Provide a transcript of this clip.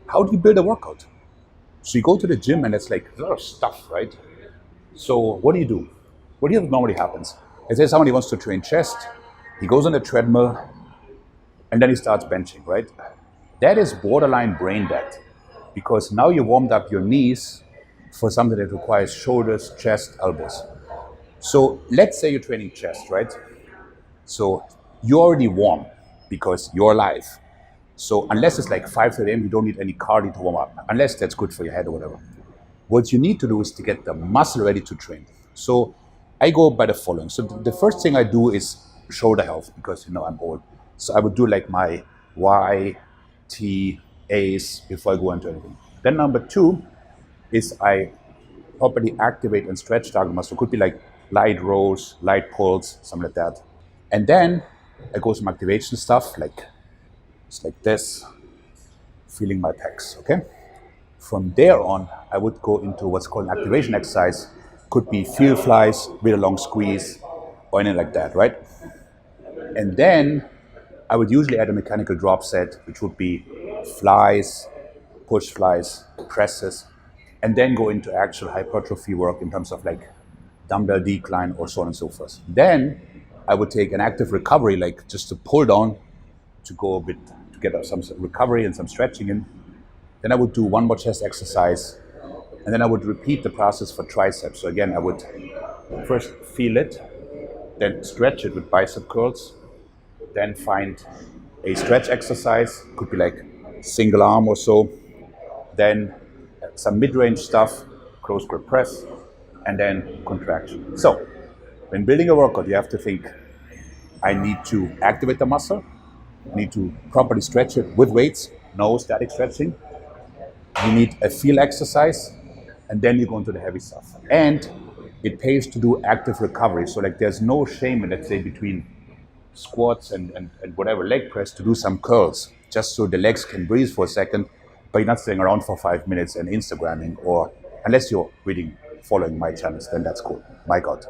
how do you build a workout? So you go to the gym and it's like a lot of stuff, right? So what do? What do you think normally happens? Let's say somebody wants to train chest, he goes on the treadmill, and then he starts benching, right? That is borderline brain dead, because now you warmed up your knees for something that requires shoulders, chest, elbows. So let's say you're training chest, right? So you're already warm because you're alive. So unless it's like 5:30 a.m., you don't need any cardio to warm up, unless that's good for your head or whatever. What you need to do is to get the muscle ready to train. So I go by the following. So the first thing I do is shoulder health, because I'm old. So I would do like my Y, T, A's before I go into anything. Then number two is I properly activate and stretch target muscle. It could be like light rows, light pulls, something like that. And then I go some activation stuff, like it's like this, feeling my pecs, okay? From there on, I would go into what's called an activation exercise. Could be field flies with a long squeeze or anything like that, right? And then I would usually add a mechanical drop set, which would be flies, push flies, presses, and then go into actual hypertrophy work in terms of like dumbbell decline or so on and so forth. Then I would take an active recovery, like just to pull down, to go a bit, to get some recovery and some stretching in. Then I would do one more chest exercise, and then I would repeat the process for triceps. So again, I would first feel it, then stretch it with bicep curls, then find a stretch exercise, could be like single arm or so, then some mid-range stuff, close grip press, and then contraction. So when building a workout, you have to think, I need to activate the muscle, I need to properly stretch it with weights, no static stretching. You need a feel exercise, and then you go into the heavy stuff. And it pays to do active recovery. So like there's no shame in, let's say, between squats and whatever, leg press, to do some curls, just so the legs can breathe for a second, but you're not sitting around for 5 minutes and Instagramming, or unless you're reading, following my channels, then that's cool. Maik out.